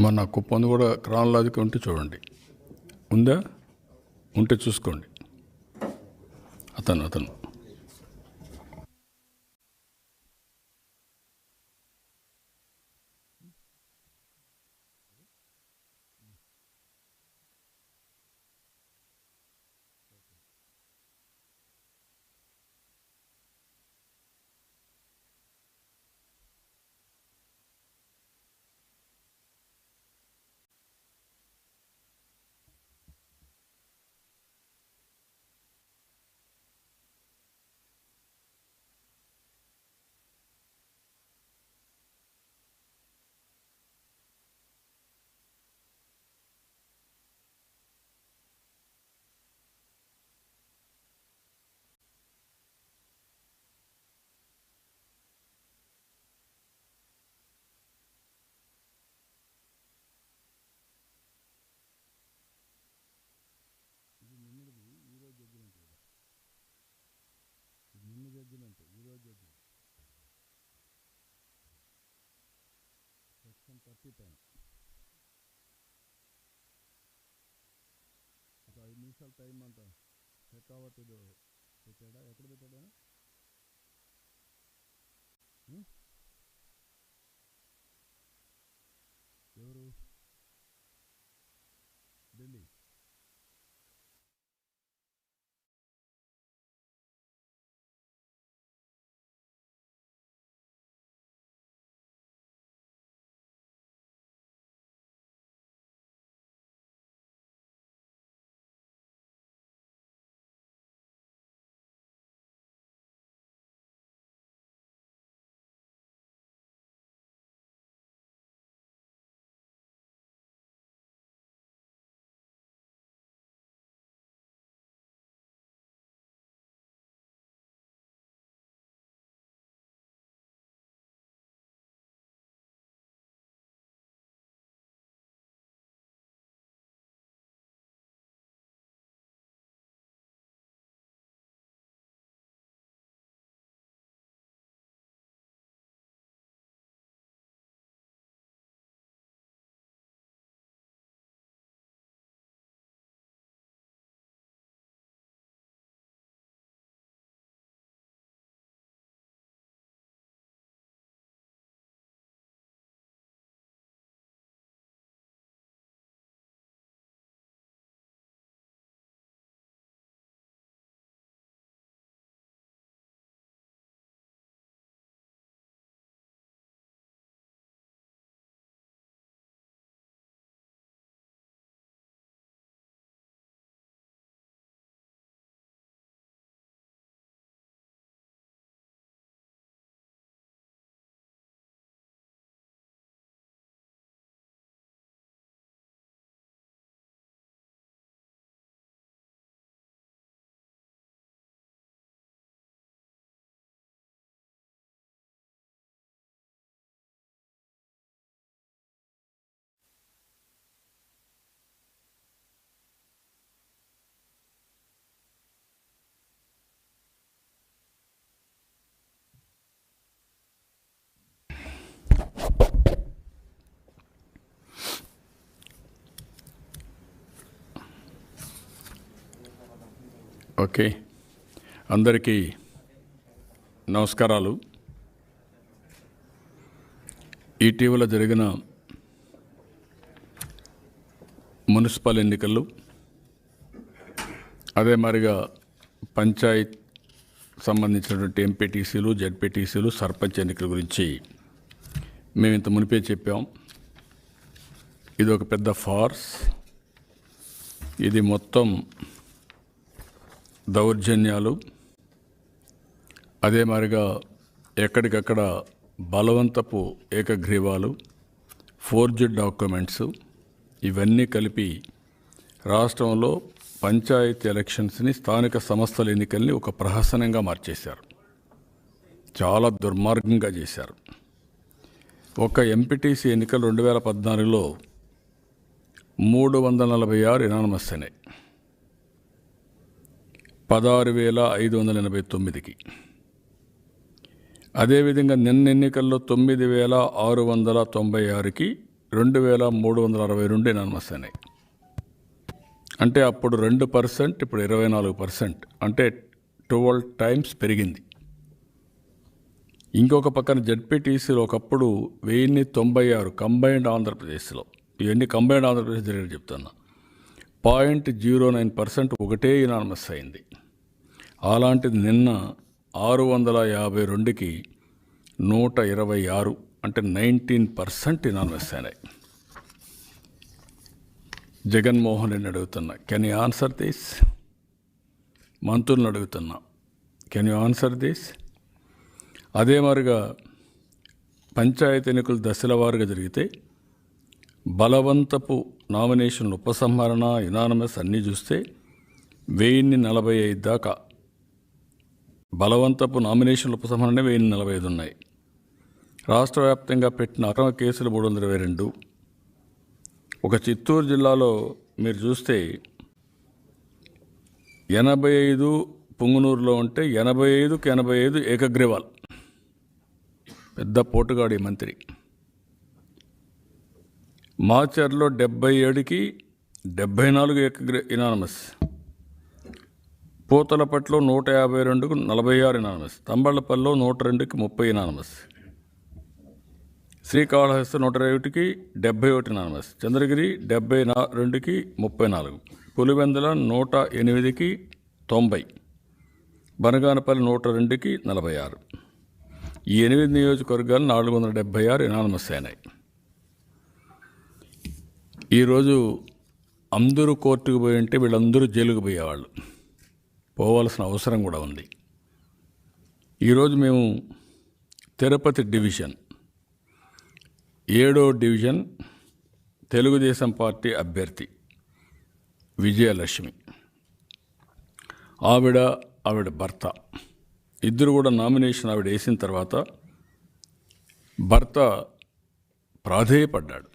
మన కుప్పంది కూడా క్రాన్లాజిక్ ఉంటే చూడండి, ఉందా? ఉంటే చూసుకోండి. అతను సెక్షన్ 30 పైన ఒక 5 నిమిషాలు టైం అంట. షెకావత్ ఏదో పెట్టాడా? ఎక్కడ పెట్టాడా? ఎవరు? ఢిల్లీ. ఓకే, అందరికీ నమస్కారాలు. ఇటీవల జరిగిన మున్సిపల్ ఎన్నికలు, అదే మరిగా పంచాయత్ సంబంధించినటువంటి ఎంపీటీసీలు, జెడ్పీటీసీలు, సర్పంచ్ ఎన్నికల గురించి మేము ఇంత మునిపే చెప్పాం. ఇది ఒక పెద్ద ఫార్స్. ఇది మొత్తం దౌర్జన్యాలు, అదే మరిగా ఎక్కడికక్కడ బలవంతపు ఏకగ్రీవాలు, ఫోర్జ్డ్ డాక్యుమెంట్స్, ఇవన్నీ కలిపి రాష్ట్రంలో పంచాయతీ ఎలక్షన్స్ని, స్థానిక సంస్థల ఎన్నికల్ని ఒక ప్రహసనంగా మార్చేశారు. చాలా దుర్మార్గంగా చేశారు. ఒక ఎంపీటీసీ ఎన్నికలు 2014లో 346 ఎనానమస్ అయినాయి, 16,589కి. అదేవిధంగా నిన్న ఎన్నికల్లో 9,696కి 2362 ఎనానమస్ అయినాయి. అంటే అప్పుడు 2%, ఇప్పుడు 24%, అంటే 12 టైమ్స్ పెరిగింది. ఇంకొక పక్కన జెడ్పీటీసీలో ఒకప్పుడు 1096 కంబైన్డ్ ఆంధ్రప్రదేశ్లో, ఇవన్నీ కంబైన్డ్ ఆంధ్రప్రదేశ్ జరిగి చెప్తున్నా, 0.09% ఒకటే యునానిమస్ అయింది. అలాంటిది నిన్న 652కి 126, అంటే 19% యునానిమస్ అయినాయి. జగన్మోహన్ రెడ్డిని అడుగుతున్నా, కెన్ యూ ఆన్సర్ దిస్? మంత్రులను అడుగుతున్నా, కెన్ యూ ఆన్సర్ దిస్? అదే మరిగా పంచాయతీ ఎన్నికలు దశల వారీగా జరిగితే బలవంతపు నామినేషన్లు, ఉపసంహరణ, యునానిమస్ అన్నీ చూస్తే 1045 దాకా బలవంతపు నామినేషన్లు, ఉపసంహరణ 1045 ఉన్నాయి. రాష్ట్ర వ్యాప్తంగా పెట్టిన అక్రమ కేసులు 322. ఒక చిత్తూరు జిల్లాలో మీరు చూస్తే 85 పుంగునూరులో ఉంటే 85కి 85 ఏకగ్రీవాల్. పెద్ద పోటుగాడి మంత్రి. మాచర్లో 77కి 74 యునానిమస్. పూతలపట్లో 152కు 46 యునానిమస్. తంబళ్లపల్లిలో 102కి 30 యునానిమస్. శ్రీకాళహస్తి 121కి 71 యునానిమస్. చంద్రగిరి 72కి 34. పులివెందుల 108కి 90. బనగానపల్లి 102కి 46. ఈ 8 నియోజకవర్గాలు 476 యునానిమస్ అయినాయి. ఈరోజు అందరూ కోర్టుకు పోయి ఉంటే వీళ్ళందరూ జైలుకు పోయేవాళ్ళు, పోవాల్సిన అవసరం కూడా ఉంది. ఈరోజు మేము తిరుపతి డివిజన్ 7వ డివిజన్ తెలుగుదేశం పార్టీ అభ్యర్థి విజయలక్ష్మి, ఆవిడ భర్త ఇద్దరు కూడా నామినేషన్ ఆవిడ వేసిన తర్వాత భర్త ప్రాధేయపడ్డాడు.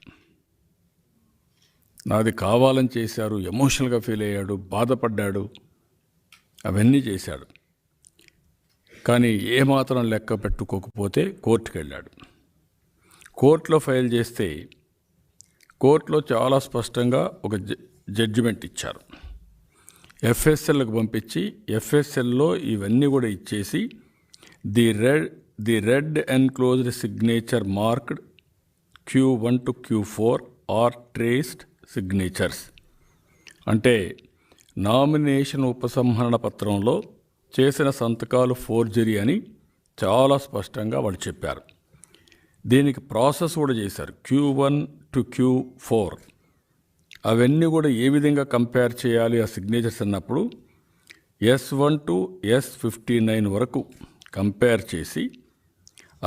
నాది కావాలని చేశారు, ఎమోషనల్గా ఫీల్ అయ్యాడు, బాధపడ్డాడు, అవన్నీ చేశాడు. కానీ ఏమాత్రం లెక్క పెట్టుకోకపోతే కోర్టుకు వెళ్ళాడు. కోర్టులో ఫైల్ చేస్తే కోర్టులో చాలా స్పష్టంగా ఒక జడ్జిమెంట్ ఇచ్చారు. ఎఫ్ఎస్ఎల్కి పంపించి ఎఫ్ఎస్ఎల్లో ఇవన్నీ కూడా ఇచ్చేసి the red enclosed signature marked Q1 to Q4 are traced signatures. అంటే నామినేషన్ ఉపసంహరణ పత్రంలో చేసిన సంతకాలు ఫోర్జరీ అని చాలా స్పష్టంగా వాళ్ళు చెప్పారు. దీనికి ప్రాసెస్ కూడా చేశారు. Q1 to Q4 అవన్నీ కూడా ఏ విధంగా కంపేర్ చేయాలి ఆ సిగ్నేచర్స్ అన్నప్పుడు S1 to S59 వరకు కంపేర్ చేసి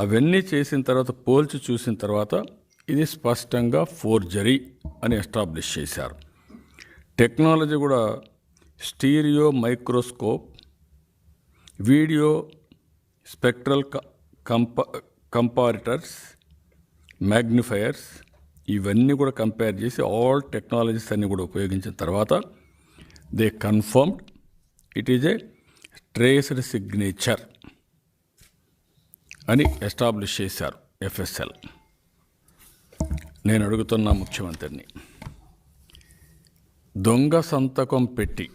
అవన్నీ చేసిన తర్వాత పోల్చి చూసిన తర్వాత ఇది స్పష్టంగా ఫోర్జరీ అని ఎస్టాబ్లిష్ చేశారు. టెక్నాలజీ కూడా స్టీరియో మైక్రోస్కోప్, వీడియో స్పెక్ట్రల్ కంపారిటర్స్, మ్యాగ్నిఫైయర్స్, ఇవన్నీ కూడా కంపేర్ చేసి ఆల్ టెక్నాలజీస్ అన్నీ కూడా ఉపయోగించిన తర్వాత they confirmed it is a traced signature అని ఎస్టాబ్లిష్ చేశారు ఎఫ్ఎస్ఎల్. నేను అడుగుతున్నా ముఖ్యమంత్రిని, దొంగ సంతకం పెట్టి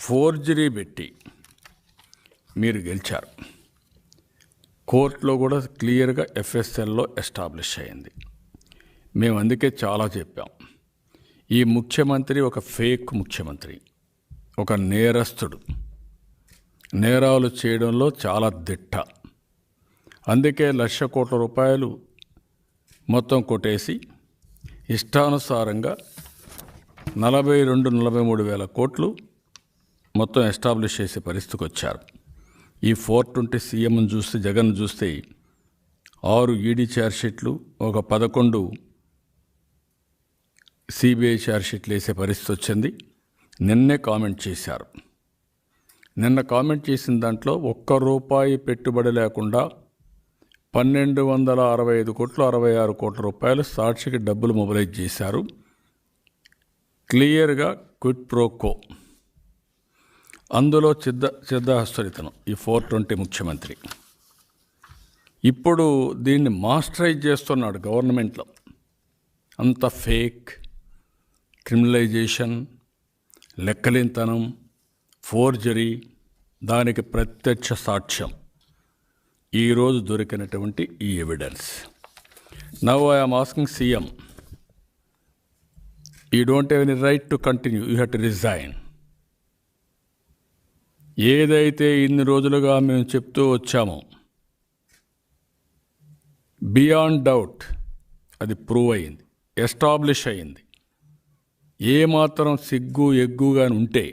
ఫోర్జరీ పెట్టి మీరు గెలిచారు. కోర్టులో కూడా క్లియర్గా ఎఫ్ఎస్ఎల్లో ఎస్టాబ్లిష్ అయింది. మేము అందుకే చాలా చెప్పాం, ఈ ముఖ్యమంత్రి ఒక ఫేక్ ముఖ్యమంత్రి, ఒక నేరస్తుడు, నేరాలు చేయడంలో చాలా దిట్ట. అందుకే 1,00,000 కోట్ల రూపాయలు మొత్తం కొట్టేసి ఇష్టానుసారంగా 42-43 వేల కోట్లు మొత్తం ఎస్టాబ్లిష్ చేసే పరిస్థితికి వచ్చారు. ఈ 420 సీఎంను చూస్తే, జగన్ చూస్తే 6 ఈడీ ఛార్జ్షీట్లు, ఒక 11 సిబిఐ ఛార్జ్షీట్లు వేసే పరిస్థితి వచ్చింది. నిన్నే కామెంట్ చేశారు. నిన్న కామెంట్ చేసిన దాంట్లో ₹1 పెట్టుబడి లేకుండా 1,265 కోట్లు, 66 కోట్ల రూపాయలు సాక్షికి డబ్బులు మొబిలైజ్ చేశారు. క్లియర్గా క్విడ్ ప్రోకో. అందులో చిద్దహస్తరితనం ఈ 420 ముఖ్యమంత్రి. ఇప్పుడు దీన్ని మాస్టరైజ్ చేస్తున్నాడు గవర్నమెంట్లో. అంత ఫేక్, క్రిమినలైజేషన్, లెక్కలేనితనం, ఫోర్జరీ, దానికి ప్రత్యక్ష సాక్ష్యం ఈరోజు దొరికినటువంటి ఈ evidence. Now I am asking CM, you don't have any right to continue, you have to resign. ఏదైతే ఇన్ని రోజులుగా మేము చెప్తూ వచ్చామో బియాండ్ డౌట్ అది ప్రూవ్ అయింది, ఎస్టాబ్లిష్ అయింది. ఏమాత్రం సిగ్గు ఎగ్గుగా ఉంటే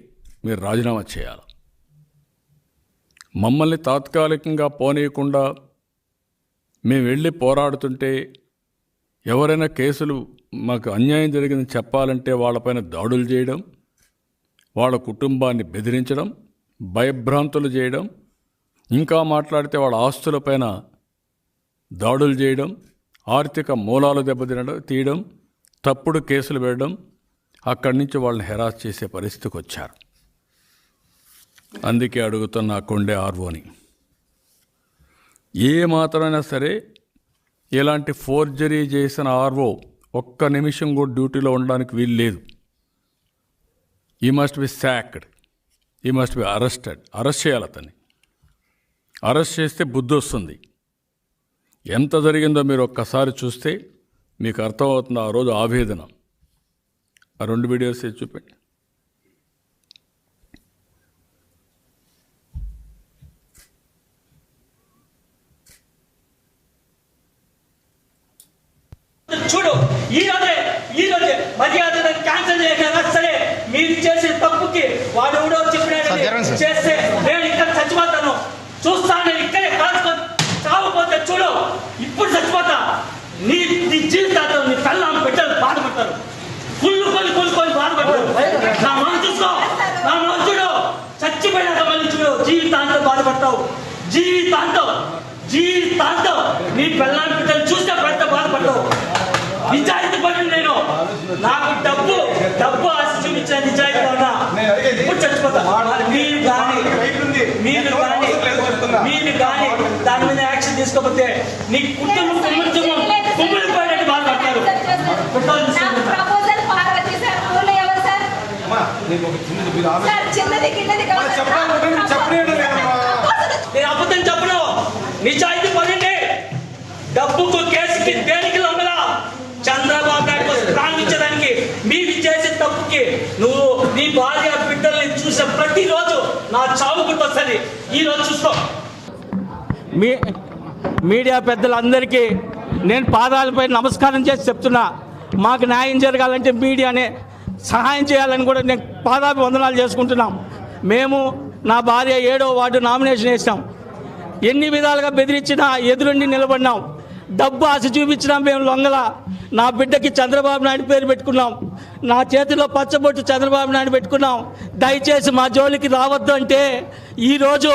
మీరు రాజీనామా చేయాలి. మమ్మల్ని తాత్కాలికంగా పోనీయకుండా మేము వెళ్ళి పోరాడుతుంటే ఎవరైనా కేసులు మాకు అన్యాయం జరిగిందని చెప్పాలంటే వాళ్ళపైన దాడులు చేయడం, వాళ్ళ కుటుంబాన్ని బెదిరించడం, భయభ్రాంతులు చేయడం, ఇంకా మాట్లాడితే వాళ్ళ ఆస్తులపైన దాడులు చేయడం, ఆర్థిక మూలాలు తీయడం, తప్పుడు కేసులు పెట్టడం, అక్కడి నుంచి వాళ్ళని హెరాస్ చేసే పరిస్థితికి వచ్చారు. అందుకే అడుగుతున్న కొండే ఆర్వోని, ఏ మాత్రమైనా సరే ఇలాంటి ఫోర్జరీ చేసిన ఆర్వో ఒక్క నిమిషం కూడా డ్యూటీలో ఉండడానికి వీలు లేదు. ఈ మస్ట్ బి సాక్డ్, ఈ మస్ట్ బి అరెస్టెడ్. అరెస్ట్ చేయాలి అతన్ని. అరెస్ట్ చేస్తే బుద్ధి వస్తుంది. ఎంత జరిగిందో మీరు ఒక్కసారి చూస్తే మీకు అర్థమవుతుంది ఆ రోజు ఆవేదన. ఆ 2 వీడియోస్ చూపండి. చూడు, ఈ రోజే మర్యాద క్యాన్సల్ చేయగలరా సరే, మీరు చేసిన తప్పుకి వాడు ఎవడో చెప్పినాడు చేస్తే నేను ఇక్కడ చచ్చిపోతాను, చూస్తాను, ఇక్కడే కాల్చుకొని చావపోతే చూడు, ఇప్పుడు చచ్చిపోతా. నీ జీవితాంతం నీ పిల్లలు బిడ్డలు బాధపడతారు, కుళ్ళుకొని బాధపడతారు. నా మనం చూసుకో, నా మనం చూడు, చచ్చిపోయినాక మళ్ళీ చూడు, జీవితాంతం బాధపడతావు. జీవితాంతం నీ పిల్లల బిడ్డలు చూస్తే పెద్ద బాధపడతావు. నిజాయితీ పడి నేను నాకు డబ్బు ఆశ చూపించిన నిజాయితీ ఉన్నా, ఇప్పుడు చచ్చిపోతా. మీరు కానీ దాని మీద యాక్షన్ తీసుకోకపోతే నీ కుటుంబం కుమ్మిడిపోయినట్టు బాధపడతారు. నేను అబద్ధం చెప్పను, నిజాయితీ పడండి. డబ్బుకు కేసుకి దేనికి లొంగలా. చంద్రబాబు నాయుడు ప్రాణించడానికి మీరు చేసే తప్పుకి నువ్వు నీ భార్య బిడ్డల్ని చూసే ప్రతిరోజు నా చావు గుర్తొస్తుంది. ఈరోజు చూసుకో. మీడియా పెద్దలందరికీ నేను పాదాలపై నమస్కారం చేసి చెప్తున్నా, మాకు న్యాయం జరగాలంటే మీడియానే సహాయం చేయాలని కూడా నేను పాదాభివందనాలు చేసుకుంటున్నాం. మేము నా భార్య 7వ వార్డు నామినేషన్ వేసినాం. ఎన్ని విధాలుగా బెదిరించినా ఎదురుండి నిలబడినాం. డబ్బు ఆశ చూపించినా మేము లొంగల. నా బిడ్డకి చంద్రబాబు నాయుడు పేరు పెట్టుకున్నాం, నా చేతిలో పచ్చబొట్టు చంద్రబాబు నాయుడు పెట్టుకున్నాం. దయచేసి మా జోలికి రావద్దు అంటే ఈరోజు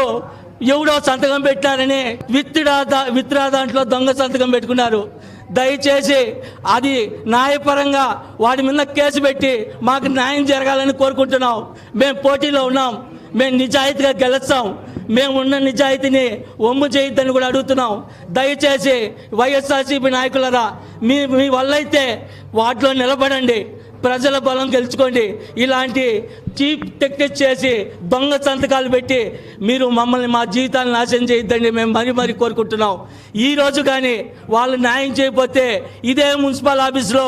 ఎవడో సంతకం పెట్టారని విత్డ్రా దాంట్లో దొంగ సంతకం పెట్టుకున్నారు. దయచేసి అది న్యాయపరంగా వాడి మీద కేసు పెట్టి మాకు న్యాయం జరగాలని కోరుకుంటున్నాం. మేము పోటీలో ఉన్నాం, మేము నిజాయితీగా గెలుస్తాం. మేము ఉన్న నిజాయితీని ఒమ్ము చేయొద్దని కూడా అడుగుతున్నాం. దయచేసి వైఎస్ఆర్సీపీ నాయకులరా, మీ వల్ల అయితే వాటిలో నిలబడండి, ప్రజల బలం గెలుచుకోండి. ఇలాంటి చీప్ టెక్నిక్స్ చేసి దొంగ సంతకాలు పెట్టి మీరు మమ్మల్ని మా జీవితాలను నాశనం చేయొద్దండి మేము మరీ కోరుకుంటున్నాం. ఈరోజు కానీ వాళ్ళు న్యాయం చేయకపోతే ఇదే మున్సిపల్ ఆఫీస్లో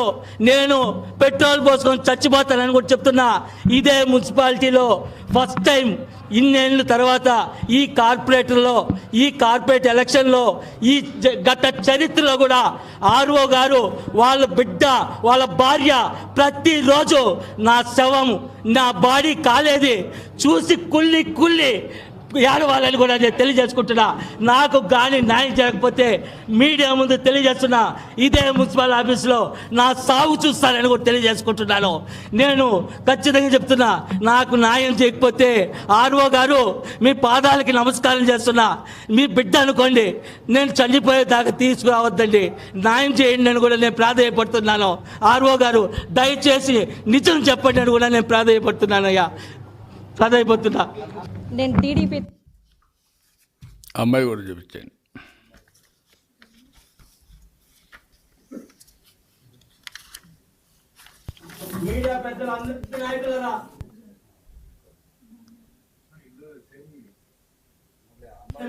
నేను పెట్రోల్ పోసుకొని చచ్చిపోతానని కూడా చెప్తున్నా. ఇదే మున్సిపాలిటీలో ఫస్ట్ టైం ఇన్నేళ్ళ తర్వాత ఈ కార్పొరేట్ ఎలక్షన్లో ఈ గత చరిత్రలో కూడా ఆర్ఓ గారు వాళ్ళ బిడ్డ వాళ్ళ భార్య ప్రతిరోజు నా శవం నా బాడీ కాలేది చూసి కుళ్ళి ఏడవాలని కూడా నేను తెలియజేసుకుంటున్నా. నాకు కానీ న్యాయం చేయకపోతే మీడియా ముందు తెలియజేస్తున్నా, ఇదే మున్సిపల్ ఆఫీస్లో నా సాగు చూస్తానని కూడా తెలియజేసుకుంటున్నాను. నేను ఖచ్చితంగా చెప్తున్నా, నాకు న్యాయం చేయకపోతే ఆర్ఓ గారు మీ పాదాలకి నమస్కారం చేస్తున్నా. మీ బిడ్డ అనుకోండి, నేను చనిపోయేదాకా తీసుకురావద్దండి, న్యాయం చేయండి అని కూడా నేను ప్రాధాన్యపడుతున్నాను. ఆర్ఓ గారు దయచేసి నిజం చెప్పండి అని కూడా నేను ప్రాధాన్యపడుతున్నానయ్యా, ప్రాధాన్యపడుతున్నా. నేను టీడీపీ అమ్మాయి కూడా చూపించండి. పెద్దలందరికీ నాయకులరా,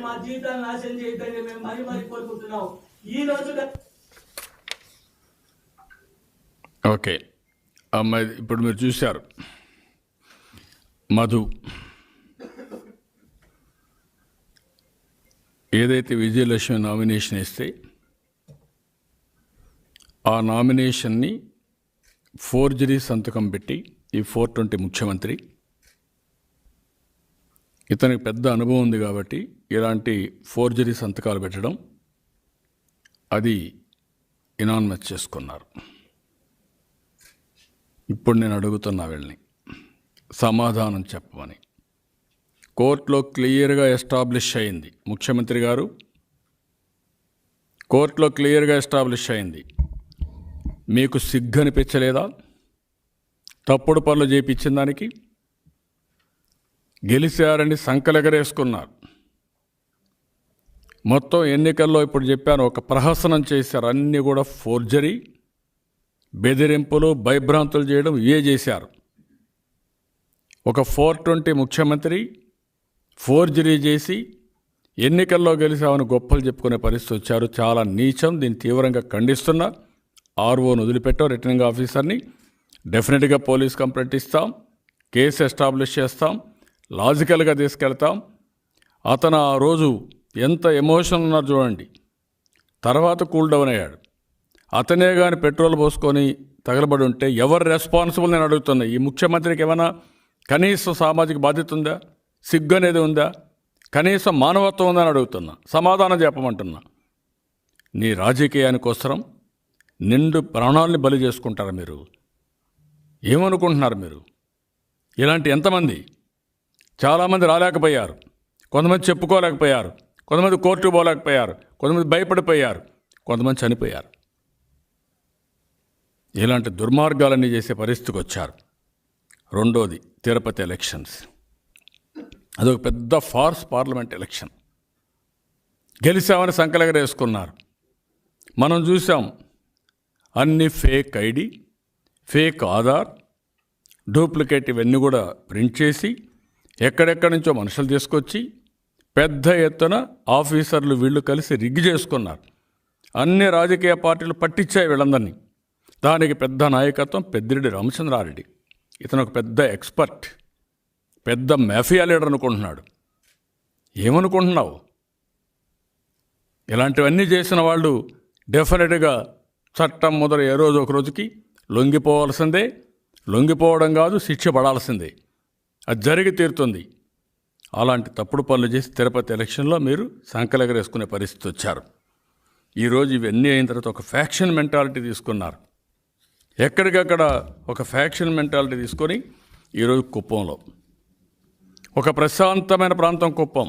మా జీవితాన్ని నాశనం చేయొద్దని మేము మరీ కోరుకుంటున్నాం. ఈ రోజు ఓకే అమ్మాయి, ఇప్పుడు మీరు చూశారు మధు ఏదైతే విజయలక్ష్మి నామినేషన్ ఇస్తే ఆ నామినేషన్ని ఫోర్జరీ సంతకం పెట్టి ఈ 420 ముఖ్యమంత్రి ఇతనికి పెద్ద అనుభవం ఉంది కాబట్టి ఇలాంటి ఫోర్జరీ సంతకాలు పెట్టడం అది ఇనాన్మస్ చేసుకున్నారు. ఇప్పుడు నేను అడుగుతున్నా వీళ్ళని సమాధానం చెప్పమని. కోర్టులో క్లియర్గా ఎస్టాబ్లిష్ అయింది, ముఖ్యమంత్రి గారు కోర్టులో క్లియర్గా ఎస్టాబ్లిష్ అయింది. మీకు సిగ్గు అనిపించలేదా తప్పుడు పనులు చేయించిన దానికి? గెలిచారని సంకలెగరేసుకున్నారు. మొత్తం ఎన్నికల్లో ఇప్పుడు చెప్పాను ఒక ప్రహసనం చేశారు. అన్నీ కూడా ఫోర్జరీ, బెదిరింపులు, భయభ్రాంతులు చేయడం ఇవే చేశారు. ఒక 420 ముఖ్యమంత్రి ఫోర్జరీ చేసి ఎన్నికల్లో గెలిచామని గొప్పలు చెప్పుకునే పరిస్థితి వచ్చారు. చాలా నీచం. దీన్ని తీవ్రంగా ఖండిస్తున్నా. ఆర్ఓను వదిలిపెట్టాం, రిటర్నింగ్ ఆఫీసర్ని. డెఫినెట్గా పోలీస్ కంప్లైంట్ ఇస్తాం, కేసు ఎస్టాబ్లిష్ చేస్తాం, లాజికల్గా తీసుకెళ్తాం. అతను ఆ రోజు ఎంత ఎమోషన్ ఉన్నారు చూడండి. తర్వాత కూల్ డౌన్ అయ్యాడు. అతనే కానీ పెట్రోల్ పోసుకొని తగలబడి ఉంటే ఎవరు రెస్పాన్సిబుల్ నేను అడుగుతున్నా. ఈ ముఖ్యమంత్రికి ఏమైనా కనీసం సామాజిక బాధ్యత ఉందా? సిగ్గు అనేది ఉందా? కనీసం మానవత్వం ఉందని అడుగుతున్నా. సమాధానం చెప్పమంటున్నా. నీ రాజకీయానికోసరం నిండు ప్రాణాలని బలి చేసుకుంటారు మీరు. ఏమనుకుంటున్నారు మీరు? ఇలాంటి ఎంతమంది? చాలామంది రాలేకపోయారు, కొంతమంది చెప్పుకోలేకపోయారు, కొంతమంది కోర్టు పోలేకపోయారు, కొంతమంది భయపడిపోయారు, కొంతమంది చనిపోయారు. ఇలాంటి దుర్మార్గాలన్నీ చేసే పరిస్థితికి వచ్చారు. రెండోది తిరుపతి ఎలక్షన్స్. అదొక పెద్ద ఫార్స్ పార్లమెంట్ ఎలక్షన్. గెలిచామని సంకలెగరేసుకున్నారు. మనం చూసాం అన్ని fake ID, fake Aadhaar, duplicate ఇవన్నీ కూడా ప్రింట్ చేసి ఎక్కడెక్కడి నుంచో మనుషులు తీసుకొచ్చి పెద్ద ఎత్తున ఆఫీసర్లు వీళ్ళు కలిసి రిగ్ చేసుకున్నారు. అన్ని రాజకీయ పార్టీలు పట్టించాయి వీళ్ళందరినీ. దానికి పెద్ద నాయకత్వం పెద్దిరెడ్డి రామచంద్రారెడ్డి. ఇతను ఒక పెద్ద ఎక్స్పర్ట్, పెద్ద మాఫియా లీడర్ అనుకుంటున్నాడు. ఏమనుకుంటున్నావు? ఇలాంటివన్నీ చేసిన వాళ్ళు డెఫినెట్గా చట్టం మొదలు ఏ రోజు ఒక రోజుకి లొంగిపోవాల్సిందే. లొంగిపోవడం కాదు, శిక్ష పడాల్సిందే. అది జరిగి తీరుతుంది. అలాంటి తప్పుడు పనులు చేసి తిరుపతి ఎలక్షన్లో మీరు సంకలెగరేసుకునే పరిస్థితి వచ్చారు. ఈరోజు ఇవన్నీ అయిన తర్వాత ఒక ఫ్యాక్షన్ మెంటాలిటీ తీసుకున్నారు. ఎక్కడికక్కడ ఒక ఫ్యాక్షన్ మెంటాలిటీ తీసుకొని ఈరోజు కుప్పంలో ఒక ప్రశాంతమైన ప్రాంతం కుప్పం,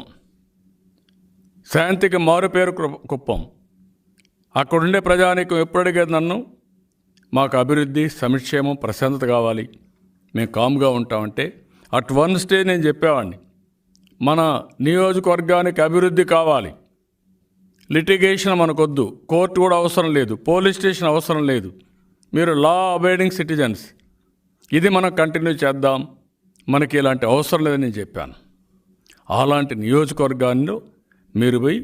శాంతికి మారుపేరు కుప్పం. అక్కడుండే ప్రజానీకం ఎప్పుడు అడిగేది నన్ను, మాకు అభివృద్ధి, సంక్షేమం, ప్రశాంతత కావాలి, మేము కామ్గా ఉంటామంటే అట్ వన్ స్టేజ్ నేను చెప్పేవాడిని, మన నియోజకవర్గానికి అభివృద్ధి కావాలి, లిటిగేషన్ మనకొద్దు, కోర్టు కూడా అవసరం లేదు, పోలీస్ స్టేషన్ అవసరం లేదు, మీరు లా అబైడింగ్ సిటిజన్స్, ఇది మనం కంటిన్యూ చేద్దాం, మనకి ఇలాంటి అవసరం లేదని నేను చెప్పాను. అలాంటి నియోజకవర్గాల్లో మీరు పోయి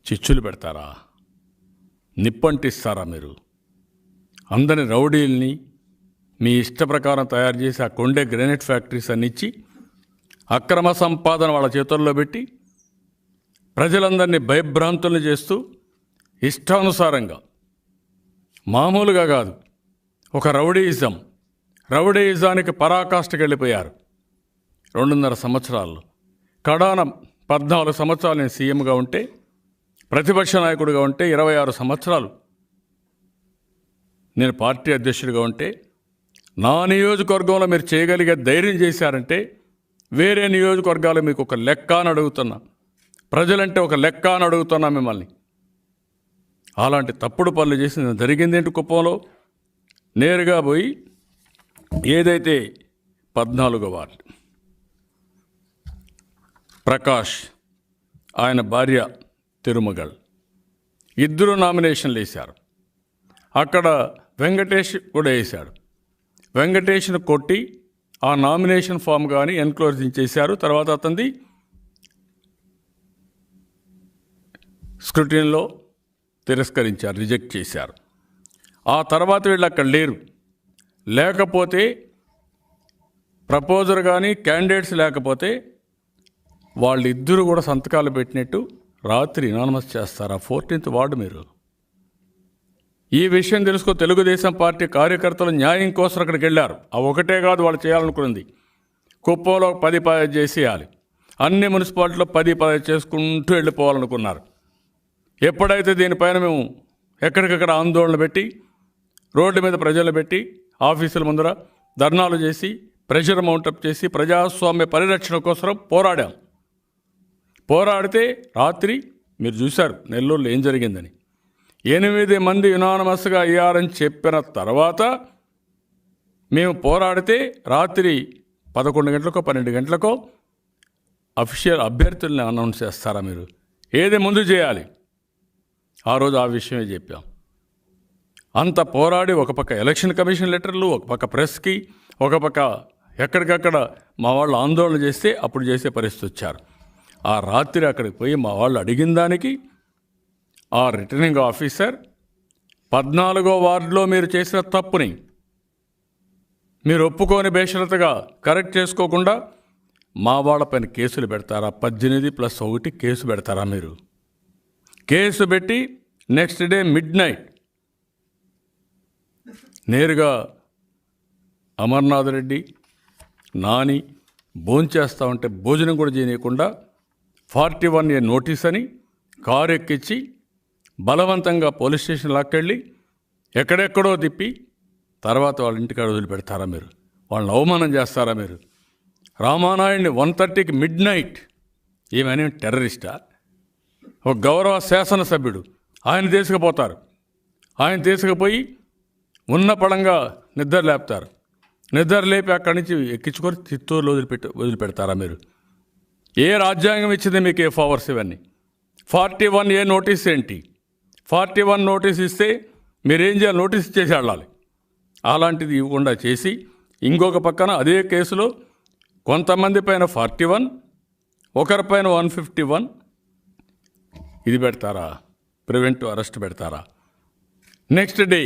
చిచ్చులు పెడతారా? నిప్పంటిస్తారా? మీరు అందరి రౌడీల్ని మీ ఇష్ట ప్రకారం తయారు చేసి ఆ కొండే గ్రానైట్ ఫ్యాక్టరీస్ అన్ని ఇచ్చి అక్రమ సంపాదన వాళ్ళ చేతుల్లో పెట్టి ప్రజలందరినీ భయభ్రాంతుల్ని చేస్తూ ఇష్టానుసారంగా, మామూలుగా కాదు, ఒక రౌడీయిజానికి పరాకాష్ఠకి వెళ్ళిపోయారు. 2.5 సంవత్సరాల్లో కడాన 14 సంవత్సరాలు నేను సీఎంగా ఉంటే, ప్రతిపక్ష నాయకుడిగా ఉంటే, 26 సంవత్సరాలు నేను పార్టీ అధ్యక్షుడిగా ఉంటే, నా నియోజకవర్గంలో మీరు చేయగలిగే ధైర్యం చేశారంటే వేరే నియోజకవర్గాలు మీకు ఒక లెక్క అని అడుగుతున్నా. ప్రజలంటే ఒక లెక్క అని అడుగుతున్నా మిమ్మల్ని. అలాంటి తప్పుడు పనులు చేసి జరిగింది ఏంటి? కుప్పంలో నేరుగా పోయి ఏదైతే 14వ వార్డు ప్రకాష్, ఆయన భార్య తిరుమగల్, ఇద్దరు నామినేషన్లు వేశారు. అక్కడ వెంకటేష్ కూడా వేశాడు. వెంకటేష్ను కొట్టి ఆ నామినేషన్ ఫామ్ కానీ ఎన్క్లోజ్ చేశారు. తర్వాత అతనిది స్క్రూటినీలో తిరస్కరించారు, రిజెక్ట్ చేశారు. ఆ తర్వాత వీళ్ళు అక్కడ లేరు. లేకపోతే ప్రపోజర్ కానీ క్యాండిడేట్స్ లేకపోతే వాళ్ళిద్దరూ కూడా సంతకాలు పెట్టినట్టు రాత్రి ఇనానమస్ చేస్తారు. ఆ 14th వార్డు మీరు ఈ విషయం తెలుసుకో. తెలుగుదేశం పార్టీ కార్యకర్తలు న్యాయం కోసం అక్కడికి వెళ్ళారు. ఆ ఒకటే కాదు వాళ్ళు చేయాలనుకున్నది. కుప్పంలో 10 చేసేయాలి, అన్ని మున్సిపాలిటీలో 10 చేసుకుంటూ వెళ్ళిపోవాలనుకున్నారు. ఎప్పుడైతే దీనిపైన మేము ఎక్కడికక్కడ ఆందోళన పెట్టి రోడ్డు మీద ప్రజలు పెట్టి ఆఫీసుల ముందర ధర్నాలు చేసి ప్రెషర్ మౌంటప్ చేసి ప్రజాస్వామ్య పరిరక్షణ కోసం పోరాడితే రాత్రి మీరు చూశారు నెల్లూరులో ఏం జరిగిందని. 8 మంది యునానమస్గా అయ్యారని చెప్పిన తర్వాత మేము పోరాడితే రాత్రి 11 గంటలకో 12 గంటలకో అఫీషియల్ అభ్యర్థుల్ని అనౌన్స్ చేస్తారా మీరు? ఏది ముందు చేయాలి? ఆ రోజు ఆ విషయమే చెప్పాం. అంత పోరాడి ఒక పక్క ఎలక్షన్ కమిషన్ లెటర్లు, ఒక పక్క ప్రెస్కి, ఒక పక్క ఎక్కడికక్కడ మా వాళ్ళు ఆందోళన చేస్తే అప్పుడు చేసే పరిస్థితి వచ్చారు. ఆ రాత్రి అక్కడికి పోయి మా వాళ్ళు అడిగిన దానికి ఆ రిటర్నింగ్ ఆఫీసర్ 14వ వార్డులో మీరు చేసిన తప్పుని మీరు ఒప్పుకొని బేషరతుగా కరెక్ట్ చేసుకోకుండా మా వాళ్ళపైన కేసులు పెడతారా? 18+1 కేసు పెడతారా మీరు? కేసు పెట్టి నెక్స్ట్ డే మిడ్నైట్ నేరుగా అమర్నాథ్ రెడ్డి నాని భోంచేస్తూ ఉంటే భోజనం కూడా చేయనీయకుండా 41A నోటీస్ అని కారు ఎక్కించి బలవంతంగా పోలీస్ స్టేషన్ లాక్కెళ్ళి ఎక్కడెక్కడో తిప్పి తర్వాత వాళ్ళ ఇంటికాడ వదిలిపెడతారా మీరు? వాళ్ళని అవమానం చేస్తారా మీరు? రామానాయుడిని 1:30కి మిడ్నైట్ ఏమని టెర్రరిస్టా? ఒక గౌరవ శాసనసభ్యుడు ఆయన తీసుకుపోతారు. ఆయన తీసుకుపోయి ఉన్న పడంగా నిద్ర లేపుతారు. నిద్ర లేపి అక్కడి నుంచి ఎక్కించుకొని చిత్తూరులో వదిలిపెడతారా మీరు? ఏ రాజ్యాంగం ఇచ్చింది మీకు ఏ పవర్స్ ఇవన్నీ? 41A నోటీస్ ఏంటి? 41 నోటీస్ ఇస్తే మీరేం చేయాలి? నోటీస్ ఇచ్చేసి వెళ్ళాలి. అలాంటిది ఇవ్వకుండా చేసి ఇంకొక పక్కన అదే కేసులో కొంతమంది పైన 41, ఒకరిపైన 151 ఇది పెడతారా? ప్రివెంటివ్ అరెస్ట్ పెడతారా? నెక్స్ట్ డే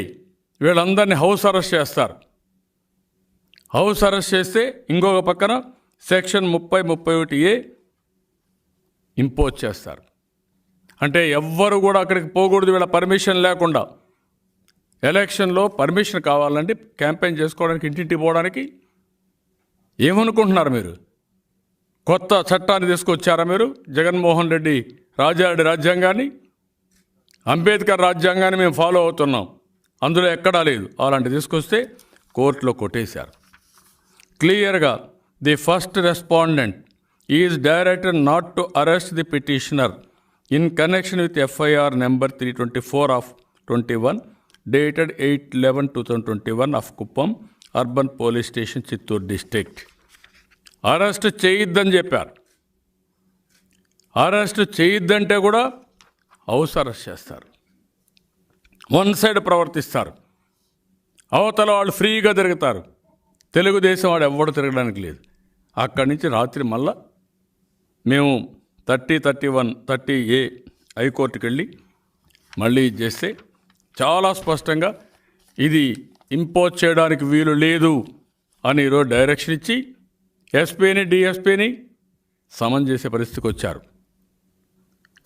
వీళ్ళందరినీ హౌస్ అరెస్ట్ చేస్తారు. హౌస్ అరెస్ట్ చేస్తే ఇంకొక పక్కన సెక్షన్ 30-31A ఇంపోజ్ చేస్తారు. అంటే ఎవ్వరు కూడా అక్కడికి పోకూడదు వీళ్ళ పర్మిషన్ లేకుండా. ఎలక్షన్లో పర్మిషన్ కావాలంటే క్యాంపెయిన్ చేసుకోవడానికి ఇంటింటికి పోవడానికి. ఏమనుకుంటున్నారు మీరు? కొత్త చట్టాన్ని తీసుకొచ్చారా మీరు? జగన్మోహన్ రెడ్డి రాజారెడ్డి రాజ్యాంగాన్ని, అంబేద్కర్ రాజ్యాంగాన్ని మేము ఫాలో అవుతున్నాం, అందులో ఎక్కడా లేదు. అలాంటి తీసుకొస్తే కోర్టులో కొట్టేశారు. క్లియర్గా the first respondent is directed not to arrest the petitioner in connection with FIR number 324/21 dated 8/11/2021 of Kuppam urban police station, Chittoor district. Arrest చేయొద్దని చెప్పారు. అరెస్ట్ చేయొద్దంటే కూడా హౌస్ అరెస్ట్ చేస్తారు. వన్ సైడ్ ప్రవర్తిస్తారు. అవతల వాళ్ళు ఫ్రీగా తిరుగుతారు. తెలుగుదేశం వాడు ఎవ్వడు తిరగడానికి లేదు. అక్కడి నుంచి రాత్రి మళ్ళా మేము 30A హైకోర్టుకి వెళ్ళి మళ్ళీ చేస్తే చాలా స్పష్టంగా ఇది ఇంపోజ్ చేయడానికి వీలు లేదు అని ఈరోజు డైరెక్షన్ ఇచ్చి ఎస్పీని డిఎస్పీని సమన్ చేసే పరిస్థితికి వచ్చారు.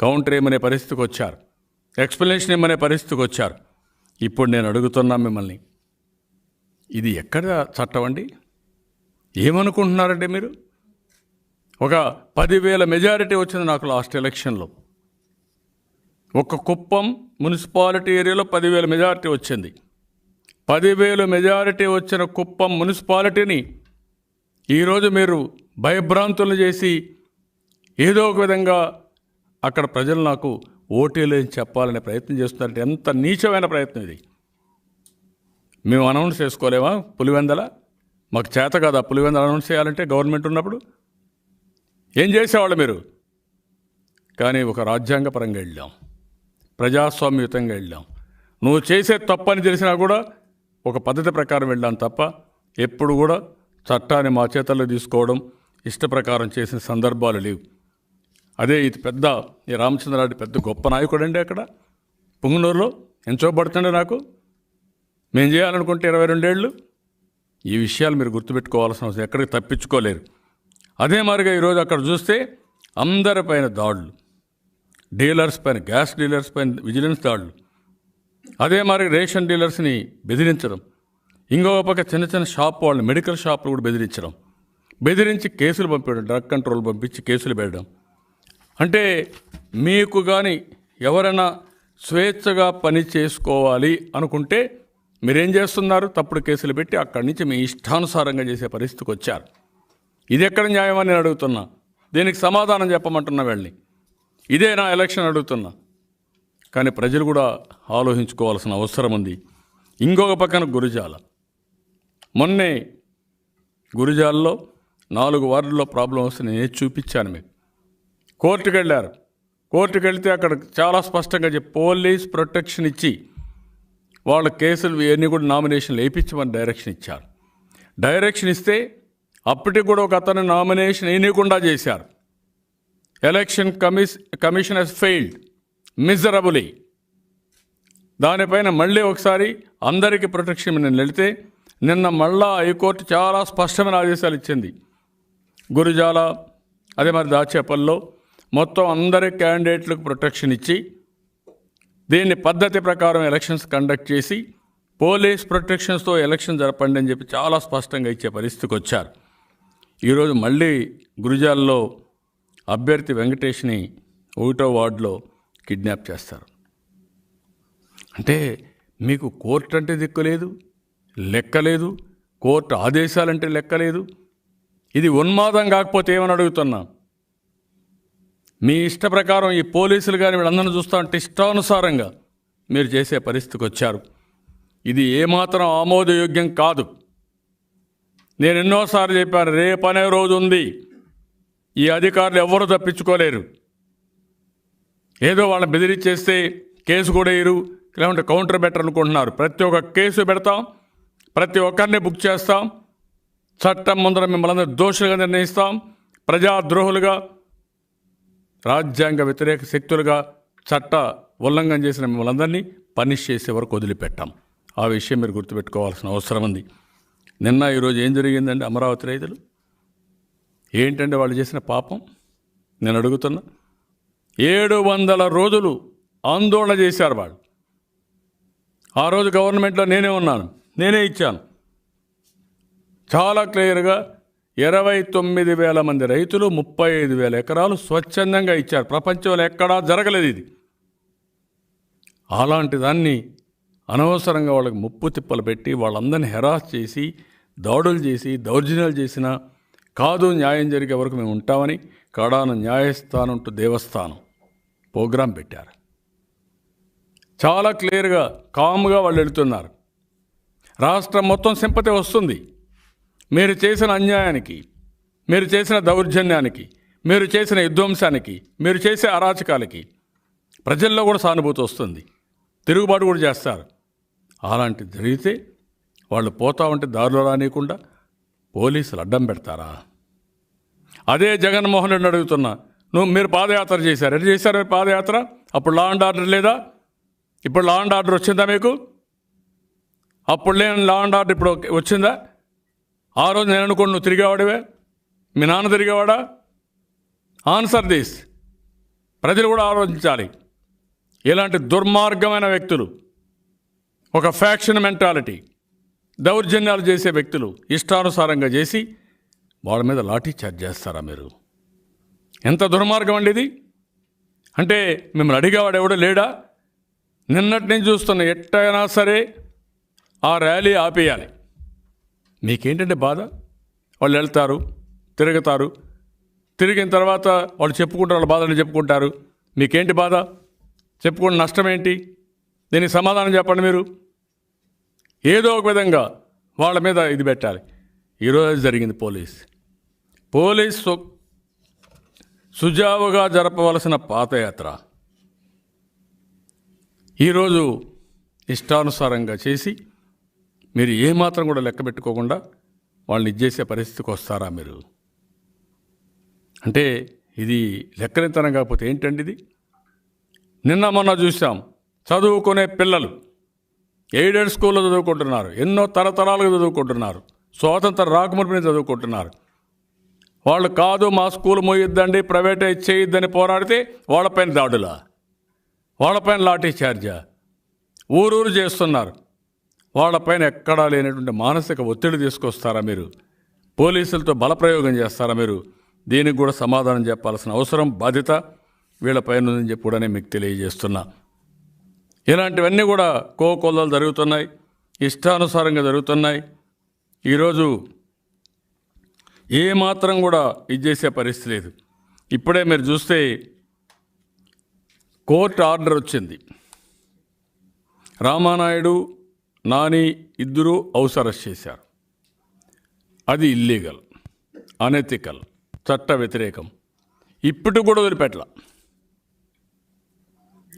కౌంటర్ ఏమనే పరిస్థితికి వచ్చారు. ఎక్స్ప్లెనేషన్ ఏమనే పరిస్థితికి వచ్చారు. ఇప్పుడు నేను అడుగుతున్నా మిమ్మల్ని, ఇది ఎక్కడ చట్టం అండి? ఏమనుకుంటున్నారండి మీరు? ఒక 10,000 మెజారిటీ వచ్చింది నాకు లాస్ట్ ఎలక్షన్లో. ఒక కుప్పం మున్సిపాలిటీ ఏరియాలో 10,000 మెజారిటీ వచ్చింది. 10,000 మెజారిటీ వచ్చిన కుప్పం మున్సిపాలిటీని ఈరోజు మీరు భయభ్రాంతులు చేసి ఏదో ఒక విధంగా అక్కడ ప్రజలు నాకు ఓటేలేని చెప్పాలనే ప్రయత్నం చేస్తున్నారంటే ఎంత నీచమైన ప్రయత్నం ఇది. మేము అనౌన్స్ చేసుకోలేమా పులివెందల? మాకు చేత కాదా పులివెందల అనౌన్స్ చేయాలంటే గవర్నమెంట్ ఉన్నప్పుడు? ఏం చేసేవాళ్ళు మీరు? కానీ ఒక రాజ్యాంగపరంగా వెళ్ళాం, ప్రజాస్వామ్యయుతంగా వెళ్ళాం. నువ్వు చేసే తప్పని తెలిసినా కూడా ఒక పద్ధతి ప్రకారం వెళ్ళాం తప్ప ఎప్పుడు కూడా చట్టాన్ని మా చేతల్లో తీసుకోవడం ఇష్టప్రకారం చేసిన సందర్భాలు లేవు. అదే ఇది పెద్ద ఈ రామచంద్రారెడ్డి పెద్ద గొప్ప నాయకుడు అండి. అక్కడ పుంగనూరులో ఎంచోబడుతుండే నాకు మేము చేయాలనుకుంటే 22 ఏళ్ళు. ఈ విషయాలు మీరు గుర్తుపెట్టుకోవాల్సిన అవసరం, ఎక్కడికి తప్పించుకోలేరు. అదే మాదిరిగా ఈరోజు అక్కడ చూస్తే అందరిపైన దాడులు, డీలర్స్ పైన, గ్యాస్ డీలర్స్ పైన విజిలెన్స్ దాడులు, అదే మరి రేషన్ డీలర్స్ని బెదిరించడం, ఇంకొక పక్క చిన్న చిన్న షాప్ వాళ్ళు, మెడికల్ షాపులు కూడా బెదిరించడం, బెదిరించి కేసులు పంపించడం, డ్రగ్ కంట్రోల్ పంపించి కేసులు పెట్టడం. అంటే మీకు కానీ ఎవరైనా స్వేచ్ఛగా పని చేసుకోవాలి అనుకుంటే మీరేం చేస్తున్నారు? తప్పుడు కేసులు పెట్టి అక్కడి నుంచి మీ ఇష్టానుసారంగా చేసే పరిస్థితికి వచ్చారు. ఇది ఎక్కడ న్యాయమని నేను అడుగుతున్నా. దీనికి సమాధానం చెప్పమంటున్నా వెళ్ళి. ఇదే నా ఎలక్షన్ అడుగుతున్నా. కానీ ప్రజలు కూడా ఆలోచించుకోవాల్సిన అవసరం ఉంది. ఇంకొక పక్కన గురిజాల, మొన్నే గురిజాల్లో 4 వార్డుల్లో ప్రాబ్లం వస్తే నేను చూపించాను మీకు. కోర్టుకు వెళ్ళారు. కోర్టుకు వెళ్తే అక్కడ చాలా స్పష్టంగా పోలీస్ ప్రొటెక్షన్ ఇచ్చి వాళ్ళ కేసులు ఇవన్నీ కూడా నామినేషన్లు వేయించమని డైరెక్షన్ ఇచ్చారు. డైరెక్షన్ ఇస్తే అప్పటికి కూడా ఒక అతను నామినేషన్ వేయకుండా చేశారు. Election commission has failed miserably. దానిపైన మళ్ళీ ఒకసారి అందరికీ ప్రొటెక్షన్ నేను వెళితే నిన్న మళ్ళా హైకోర్టు చాలా స్పష్టమైన ఆదేశాలు ఇచ్చింది. గురిజాల అదే మరి దాచేపల్లో మొత్తం అందరి క్యాండిడేట్లకు ప్రొటెక్షన్ ఇచ్చి దీన్ని పద్ధతి ప్రకారం ఎలక్షన్స్ కండక్ట్ చేసి పోలీస్ ప్రొటెక్షన్స్తో ఎలక్షన్ జరపండి అని చెప్పి చాలా స్పష్టంగా ఇచ్చే పరిస్థితికి వచ్చారు. ఈరోజు మళ్ళీ గురిజాల్లో అభ్యర్థి వెంకటేష్ని 1వ వార్డులో కిడ్నాప్ చేస్తారు. అంటే మీకు కోర్టు అంటే దిక్కులేదు, లెక్కలేదు, కోర్టు ఆదేశాలంటే లెక్కలేదు. ఇది ఉన్మాదం కాకపోతే ఏమని అడుగుతున్నా. మీ ఇష్ట ప్రకారం ఈ పోలీసులు కానీ వీళ్ళందరినీ చూస్తూ ఉంటే ఇష్టానుసారంగా మీరు చేసే పరిస్థితికి వచ్చారు. ఇది ఏమాత్రం ఆమోదయోగ్యం కాదు. నేను ఎన్నోసార్లు చెప్పాను, రేపనే రోజు ఉంది. ఈ అధికారులు ఎవరు తప్పించుకోలేరు. ఏదో వాళ్ళని బెదిరించేస్తే కేసు కూడా వేయరు, లేకుంటే కౌంటర్ బెటర్ అనుకుంటున్నారు. ప్రతి ఒక్క కేసు పెడతాం, ప్రతి ఒక్కరిని బుక్ చేస్తాం, చట్టం ముందర మిమ్మల్ని అందరూ దోషులుగా నిర్ణయిస్తాం, ప్రజాద్రోహులుగా, రాజ్యాంగ వ్యతిరేక శక్తులుగా చట్ట ఉల్లంఘన చేసిన మిమ్మల్ని అందరినీ పనిష్ చేసే వరకు వదిలిపెట్టాం. ఆ విషయం మీరు గుర్తుపెట్టుకోవాల్సిన అవసరం ఉంది. నిన్న ఈరోజు ఏం జరిగిందండి? అమరావతి రైతులు ఏంటంటే వాళ్ళు చేసిన పాపం నేను అడుగుతున్నా. 700 రోజులు ఆందోళన చేశారు వాళ్ళు. ఆ రోజు గవర్నమెంట్లో నేనే ఉన్నాను, నేనే ఇచ్చాను. చాలా క్లియర్గా 29,000 మంది రైతులు 35,000 ఎకరాలు స్వచ్ఛందంగా ఇచ్చారు. ప్రపంచంలో ఎక్కడా జరగలేదు ఇది. అలాంటి దాన్ని అనవసరంగా వాళ్ళకి ముప్పు తిప్పలు పెట్టి వాళ్ళందరినీ హెరాస్ చేసి దాడులు చేసి దౌర్జన్యాలు చేసినా కాదు, న్యాయం జరిగే వరకు మేము ఉంటామని కడాన న్యాయస్థానం టు దేవస్థానం ప్రోగ్రాం పెట్టారు. చాలా క్లియర్గా కామ్గా వాళ్ళు వెళుతున్నారు. రాష్ట్రం మొత్తం సింపతి వస్తుంది. మీరు చేసిన అన్యాయానికి, మీరు చేసిన దౌర్జన్యానికి, మీరు చేసిన విధ్వంసానికి, మీరు చేసే అరాచకాలకి ప్రజల్లో కూడా సానుభూతి వస్తుంది. తిరుగుబాటు కూడా చేస్తారు. అలాంటిది జరిగితే వాళ్ళు పోతా ఉంటే దారిలో రానియకుండా పోలీసులు అడ్డం పెడతారా? అదే జగన్మోహన్ రెడ్డిని అడుగుతున్నా, మీరు పాదయాత్ర చేశారు, ఎటు చేశారు మీరు పాదయాత్ర? అప్పుడు లా అండ్ ఆర్డర్ లేదా? ఇప్పుడు లా అండ్ ఆర్డర్ వచ్చిందా మీకు? అప్పుడు లేని లా అండ్ ఆర్డర్ ఇప్పుడు వచ్చిందా? ఆ రోజు నేను అనుకోండి నువ్వు తిరిగేవాడివే, మీ నాన్న తిరిగేవాడా? Answer this. ప్రజలు కూడా ఆలోచించాలి. ఇలాంటి దుర్మార్గమైన వ్యక్తులు, ఒక ఫ్యాక్షన్ మెంటాలిటీ, దౌర్జన్యాలు చేసే వ్యక్తులు ఇష్టానుసారంగా చేసి వాళ్ళ మీద లాఠీ చార్జ్ చేస్తారా మీరు? ఎంత దుర్మార్గం అండి ఇది. అంటే మిమ్మల్ని అడిగేవాడు ఎవడో లేడా? నిన్నటి నుంచి చూస్తున్న ఎట్టయినా సరే ఆ ర్యాలీ ఆపేయాలి. మీకేంటంటే బాధ? వాళ్ళు వెళ్తారు, తిరుగుతారు, తిరిగిన తర్వాత వాళ్ళు చెప్పుకుంటారు, వాళ్ళ బాధని చెప్పుకుంటారు. మీకేంటి బాధ? చెప్పుకున్న నష్టం ఏంటి? దీనికి సమాధానం చెప్పండి మీరు. ఏదో ఒక విధంగా వాళ్ళ మీద ఇది పెట్టాలి. ఈరోజు జరిగింది పోలీసు సుజావుగా జరపవలసిన పాదయాత్ర ఈరోజు ఇష్టానుసారంగా చేసి మీరు ఏమాత్రం కూడా లెక్క పెట్టుకోకుండా వాళ్ళని ఇచ్చేసే పరిస్థితికి వస్తారా మీరు? అంటే ఇది లెక్కనితనం కాకపోతే ఏంటండి ఇది? నిన్న మొన్న చూసాం, చదువుకునే పిల్లలు ఎయిడెడ్ స్కూల్లో చదువుకుంటున్నారు, ఎన్నో తరతరాలుగా చదువుకుంటున్నారు, స్వాతంత్రం రాకమునిపై చదువుకుంటున్నారు. వాళ్ళు కాదు మా స్కూల్ మోయొద్దండి, ప్రైవేటైజ్ చేయొద్దని పోరాడితే వాళ్ళపైన దాడులా, వాళ్ళపైన లాఠీ చార్జా, ఊరూరు చేస్తున్నారు. వాళ్ళపైన ఎక్కడా లేనటువంటి మానసిక ఒత్తిడి తీసుకొస్తారా మీరు? పోలీసులతో బలప్రయోగం చేస్తారా మీరు? దీనికి కూడా సమాధానం చెప్పాల్సిన అవసరం, బాధ్యత వీళ్ళపైన ఉందని చెప్పి కూడా మీకు తెలియజేస్తున్నా. ఇలాంటివన్నీ కూడా కోకొల్లలు జరుగుతున్నాయి, ఇష్టానుసారంగా జరుగుతున్నాయి. ఈరోజు ఏమాత్రం కూడా ఇది చేసే పరిస్థితి లేదు. ఇప్పుడే మీరు చూస్తే కోర్టు ఆర్డర్ వచ్చింది, రామానాయుడు నాని ఇద్దరూ హౌస్ అరెస్ట్ చేశారు. అది ఇల్లీగల్, అనెథికల్, చట్ట వ్యతిరేకం. ఇప్పటి కూడా వదిలిపెట్టల.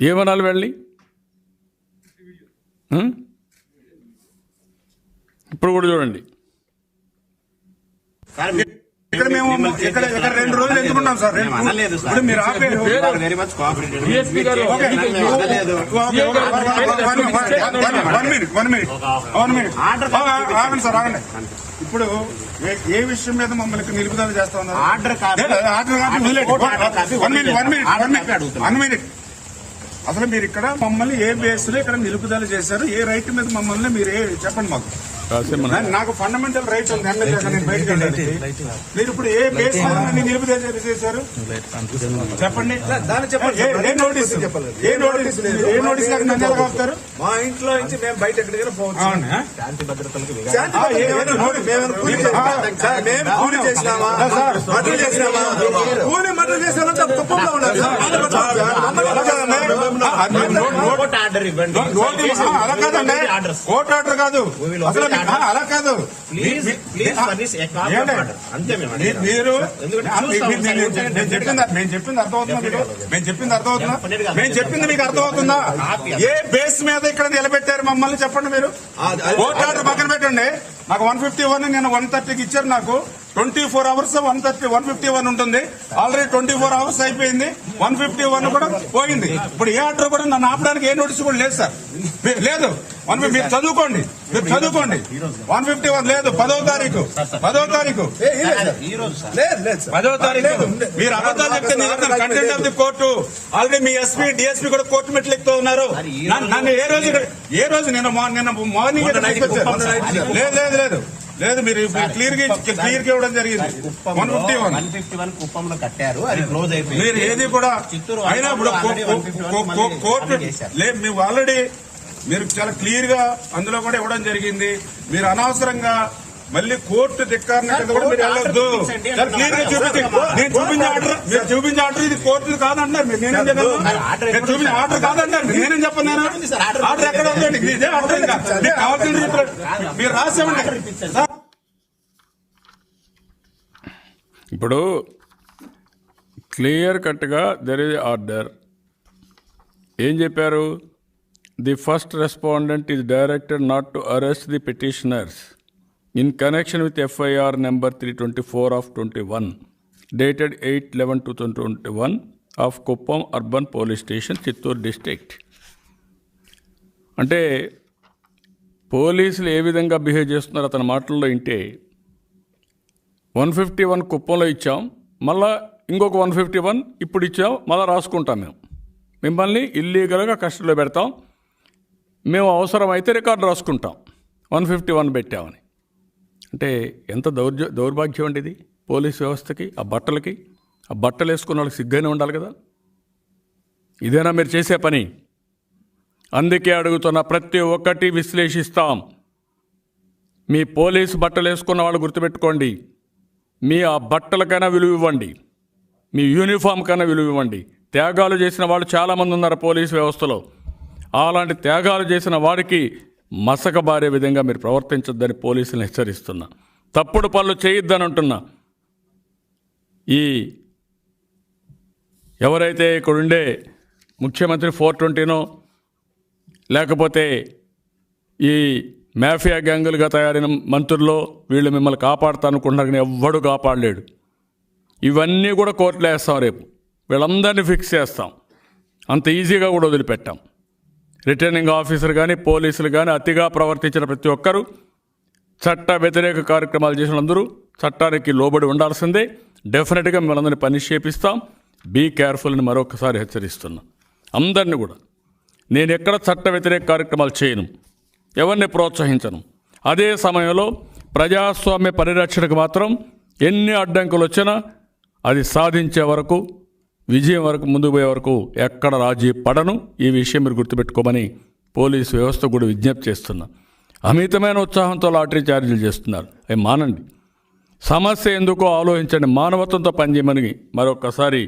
ఏమనాలి వెళ్ళి? ఇప్పుడు కూడా చూడండి, ఇక్కడ మేము ఇక్కడ 2 రోజులు ఎందుకున్నాం సార్? ఇప్పుడు మీరు ఆపేరు. ఆగండి సార్, ఆగండి. ఇప్పుడు ఏ విషయం మీద మమ్మల్ని నిలుపుదల చేస్తా ఉన్నారు? అసలు మీరు ఇక్కడ మమ్మల్ని ఏ బేస్లో ఇక్కడ నిలుపుదల చేశారు? ఏ రైట్ మీద మమ్మల్ని మీరు చెప్పండి మాకు. నాకు ఫండమెంటల్ రైట్స్ ఉంది ఎమ్మెల్యేగా, నేను బయటకు వెళ్ళాలి. మీరు ఇప్పుడు ఏ బేస్ మీద నిలుపుదల చేశారు చెప్పండి. ఏ నోటీస్ నాకు నన్ను ఎలా కలుపుతారు? మా ఇంట్లో నుంచి మేము బయట ఎక్కడికైనా పోవచ్చు. శాంతి భద్రతలకు కూలి చేసినామా, మర్డర్ చేసినామా? కూలి మర్డర్ చేసినామంటే కుప్పంలో ఉండాలి సార్. అలా కాదండి, కోర్టు ఆర్డర్ కాదు, అసలు అలా కాదు. మీరు మేము చెప్పింది అర్థమవుతుందా? మేము చెప్పింది అర్థమవుతుందా? మేము చెప్పింది మీకు అర్థమవుతుందా? ఏ బేస్ మీద ఇక్కడ నిలబెట్టారు మమ్మల్ని చెప్పండి మీరు. కోర్టు ఆర్డర్ పక్కన పెట్టండి. నాకు 151 నేను 130కి ఇచ్చారు. నాకు 24 hours 151 ఉంటుంది. ఆల్రెడీ 24 hours అయిపోయింది. 151 కూడా పోయింది. ఇప్పుడు ఏ ఆర్డర్ కూడా నన్ను ఆపడానికి ఏ నోటీస్ కూడా లేదు సార్, లేదు. మీరు చదువుకోండి, 151 లేదు. 10వ తారీఖు మీరు అబద్ధాలు చెప్తే content of the court. Already me SP DSP కూడా కోర్టు మెట్లు ఎక్కుతూ ఉన్నారు. నన్ను ఏ రోజు నిన్న మార్నింగ్ లేదు మీరు క్లియర్ గా ఇవ్వడం జరిగింది. 151 కుప్పంలో కట్టారు, అది క్లోజ్ అయిపోయింది. మీరు ఏది కూడా అయినా ఇప్పుడు కోర్టు మేము ఆల్రెడీ మీరు చాలా క్లియర్ గా అందులో కూడా ఇవ్వడం జరిగింది. మీరు అనవసరంగా మళ్ళీ కోర్టు ధిక్కారణ కింద కూడా మీరు వెళ్ళొద్దు. క్లియర్ గా నేను చూపించే ఆర్డర్ ఇది కోర్టు కాదంటారు. నేనేం చెప్పాను? చూపించే ఆర్డర్ కాదంటారు. నేనేం చెప్పను? ఆర్డర్ ఎక్కడ ఉందండి? ఇదే ఆర్డర్. ఇంకా కావాల్సిన మీరు రాసేవండి. ఇప్పుడు క్లియర్ కట్గా దెర్ ఇస్ ఆర్డర్. ఏం చెప్పారు? The first respondent is directed not to arrest the petitioners in connection with FIR number 324 of 21 dated 8/11/2021 of Kuppam Urban Police Station, Chittoor District. అంటే పోలీసులు ఏ విధంగా బిహేవ్ చేస్తున్నారు అతని మాటల్లో వింటే 151 కుప్పంలో ఇచ్చాం, మళ్ళా ఇంకొక 151 ఇప్పుడు ఇచ్చాం, మళ్ళీ రాసుకుంటాం. మిమ్మల్ని ఇల్లీగల్గా కస్టడీలో పెడతాం, మేము అవసరమైతే రికార్డు రాసుకుంటాం 151 పెట్టామని. అంటే ఎంత దౌర్భాగ్యం అండి ఇది పోలీస్ వ్యవస్థకి. ఆ బట్టలు వేసుకున్న వాళ్ళకి సిగ్గానే ఉండాలి కదా. ఇదేనా మీరు చేసే పని? అందుకే అడుగుతున్న ప్రతి ఒక్కటి విశ్లేషిస్తాం. మీ పోలీసు బట్టలు వేసుకున్న వాళ్ళు గుర్తుపెట్టుకోండి, మీ ఆ బట్టలకైనా విలువ ఇవ్వండి, మీ యూనిఫామ్ కైనా విలువ ఇవ్వండి. త్యాగాలు చేసిన వాళ్ళు చాలామంది ఉన్నారు పోలీసు వ్యవస్థలో. అలాంటి త్యాగాలు చేసిన వాడికి మసకబారే విధంగా మీరు ప్రవర్తించొద్దని పోలీసులను హెచ్చరిస్తున్నా. తప్పుడు పనులు చేయొద్దని అంటున్నా. ఈ ఎవరైతే ఇక్కడుండే ముఖ్యమంత్రి 420నో లేకపోతే ఈ మాఫియా గ్యాంగులుగా తయారైన మంత్రుల్లో వీళ్ళు మిమ్మల్ని కాపాడుతానుకుంటున్నారు, కానీ ఎవ్వడు కాపాడలేడు. ఇవన్నీ కూడా కోర్టులో వేస్తాం, రేపు వీళ్ళందరినీ ఫిక్స్ చేస్తాం. అంత ఈజీగా కూడా వదిలిపెట్టాం. రిటర్నింగ్ ఆఫీసర్ కానీ పోలీసులు కానీ అతిగా ప్రవర్తించిన ప్రతి ఒక్కరూ, చట్ట వ్యతిరేక కార్యక్రమాలు చేసిన అందరూ చట్టానికి లోబడి ఉండాల్సిందే. డెఫినెట్గా మిమ్మల్ని అందరినీ పనిష్ చేపిస్తాం. బీ కేర్ఫుల్ అని మరొకసారి హెచ్చరిస్తున్నా అందరినీ కూడా. నేను ఎక్కడ చట్ట వ్యతిరేక కార్యక్రమాలు చేయను, ఎవరిని ప్రోత్సహించను. అదే సమయంలో ప్రజాస్వామ్య పరిరక్షణకు మాత్రం ఎన్ని అడ్డంకులు వచ్చినా అది సాధించే వరకు, విజయం వరకు, ముందుకు పోయే వరకు ఎక్కడ రాజీ పడను. ఈ విషయం మీరు గుర్తుపెట్టుకోమని పోలీసు వ్యవస్థ కూడా విజ్ఞప్తి చేస్తున్నా. అమితమైన ఉత్సాహంతో లాటరీ ఛార్జీలు చేస్తున్నారు, అవి మానండి. సమస్య ఎందుకో ఆలోచించండి, మానవత్వంతో పనిచేయమని మరొకసారి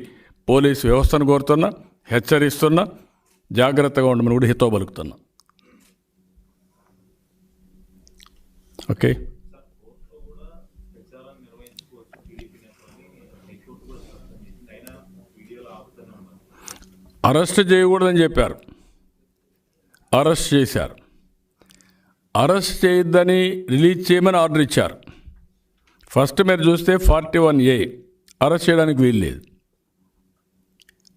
పోలీసు వ్యవస్థను కోరుతున్నా, హెచ్చరిస్తున్నా. జాగ్రత్తగా ఉండమని కూడా హితో పలుకుతున్నా. ఓకే, అరెస్ట్ చేయకూడదని చెప్పారు, అరెస్ట్ చేశారు. అరెస్ట్ చేయొద్దని రిలీజ్ చేయమని ఆర్డర్ ఇచ్చారు. ఫస్ట్ మీరు చూస్తే 41A అరెస్ట్ చేయడానికి వీలు లేదు.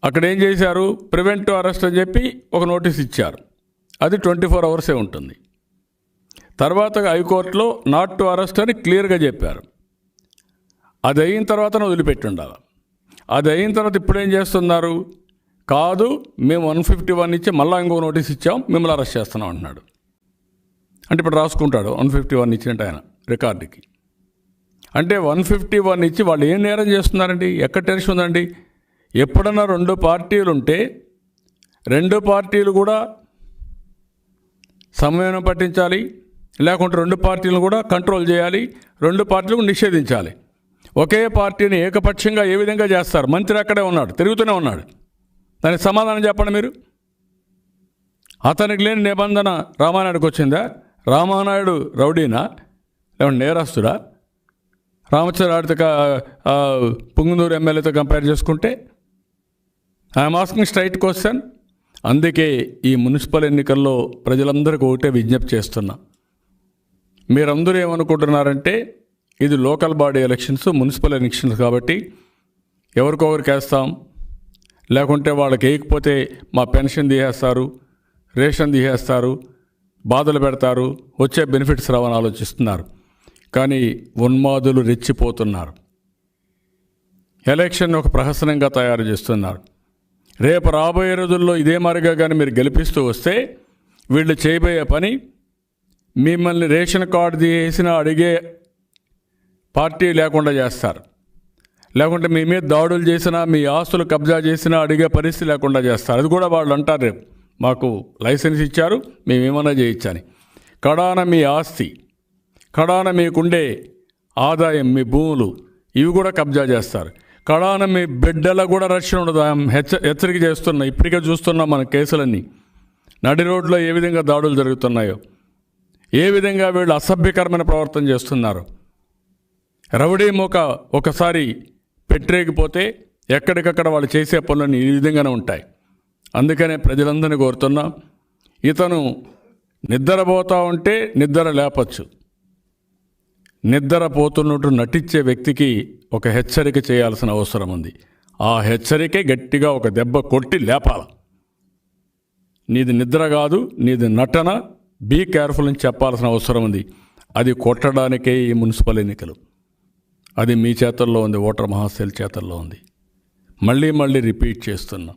అక్కడ ఏం చేశారు, ప్రివెంటివ్ అరెస్ట్ అని చెప్పి ఒక నోటీస్ ఇచ్చారు. అది 24 అవర్సే ఉంటుంది. తర్వాత హైకోర్టులో నాట్ టు అరెస్ట్ అని క్లియర్గా చెప్పారు. అది అయిన తర్వాత వదిలిపెట్టి ఉండాలి. అది అయిన తర్వాత ఇప్పుడు ఏం చేస్తున్నారు, కాదు మేము 151 ఇచ్చి మళ్ళీ ఇంకో నోటీస్ ఇచ్చాం, మిమ్మల్ని అరెస్ట్ చేస్తున్నాం అంటున్నాడు. అంటే ఇప్పుడు రాసుకుంటాడు 151 ఇచ్చినట్టు ఆయన రికార్డుకి. అంటే 151 ఇచ్చి వాళ్ళు ఏం నేరం చేస్తున్నారండి, ఎక్కడ టెన్షన్ ఉందండి? ఎప్పుడన్నా 2 పార్టీలు ఉంటే 2 పార్టీలు కూడా సమన్వయం పట్టించాలి, లేకుంటే 2 పార్టీలను కూడా కంట్రోల్ చేయాలి, 2 పార్టీలకు నిషేధించాలి. ఒకే పార్టీని ఏకపక్షంగా ఏ విధంగా చేస్తారు? మంత్రి అక్కడే ఉన్నాడు, తిరుగుతూనే ఉన్నాడు. దానికి సమాధానం చెప్పండి మీరు. అతనికి లేని నిబంధన రామానాయుడుకి వచ్చిందా? రామానాయుడు రౌడీనా, లేకుంటే నేరస్తుడా? రామచంద్రాడితో పుంగనూరు ఎమ్మెల్యేతో కంపేర్ చేసుకుంటే ఐఎమ్ ఆస్కింగ్ స్ట్రైట్ క్వశ్చన్. అందుకే ఈ మున్సిపల్ ఎన్నికల్లో ప్రజలందరికీ ఒకటే విజ్ఞప్తి చేస్తున్నా. మీరందరూ ఏమనుకుంటున్నారంటే ఇది local body elections, municipal elections కాబట్టి ఎవరికొకరికి వేస్తాం, లేకుంటే వాళ్ళకి వేయకపోతే మా పెన్షన్ తీసేస్తారు, రేషన్ తీసేస్తారు, బాధలు పెడతారు, వచ్చే బెనిఫిట్స్ రావని ఆలోచిస్తున్నారు. కానీ ఉన్మాదులు రెచ్చిపోతున్నారు. ఎలక్షన్ ఒక ప్రహసనంగా తయారు చేస్తున్నారు. రేపు రాబోయే రోజుల్లో ఇదే మారిగా కానీ మీరు గెలిపిస్తూ వస్తే వీళ్ళు చేయబోయే పని, మిమ్మల్ని రేషన్ కార్డు తీసేసిన అడిగే పార్టీ లేకుండా చేస్తారు, లేకుంటే మీ మీద దాడులు చేసినా, మీ ఆస్తులు కబ్జా చేసినా అడిగే పరిస్థితి లేకుండా చేస్తారు. అది కూడా వాళ్ళు అంటారు, రేపు మాకు లైసెన్స్ ఇచ్చారు, మేమేమన్నా చేయొచ్చని. కడాన మీ ఆస్తి, కడాన మీకుండే ఆదాయం, మీ భూములు, ఇవి కూడా కబ్జా చేస్తారు. కడాన మీ బిడ్డల కూడా రక్షణ ఉండదు. హెచ్చరిక చేస్తున్నా. ఇప్పటికే చూస్తున్నాం మన కేసులన్నీ. నడి రోడ్లో ఏ విధంగా దాడులు జరుగుతున్నాయో, ఏ విధంగా వీళ్ళు అసభ్యకరమైన ప్రవర్తన చేస్తున్నారు. రౌడీ మోక ఒకసారి పెట్టరేగిపోతే ఎక్కడికక్కడ వాళ్ళు చేసే పనులన్నీ ఈ విధంగానే ఉంటాయి. అందుకనే ప్రజలందరినీ కోరుతున్నా, ఇతను నిద్రపోతూ ఉంటే నిద్ర లేపచ్చు. నిద్రపోతున్నట్టు నటించే వ్యక్తికి ఒక హెచ్చరిక చేయాల్సిన అవసరం ఉంది. ఆ హెచ్చరికే గట్టిగా ఒక దెబ్బ కొట్టి లేపాల. నీది నిద్ర కాదు, నీది నటన, బీ కేర్ఫుల్ అని చెప్పాల్సిన అవసరం ఉంది. అది కొట్టడానికే ఈ మున్సిపల్ ఎన్నికలు. అది మీ చేతుల్లో ఉంది, ఓటర్ మహాశైల్ చేతుల్లో ఉంది. మళ్ళీ మళ్ళీ రిపీట్ చేస్తున్నా,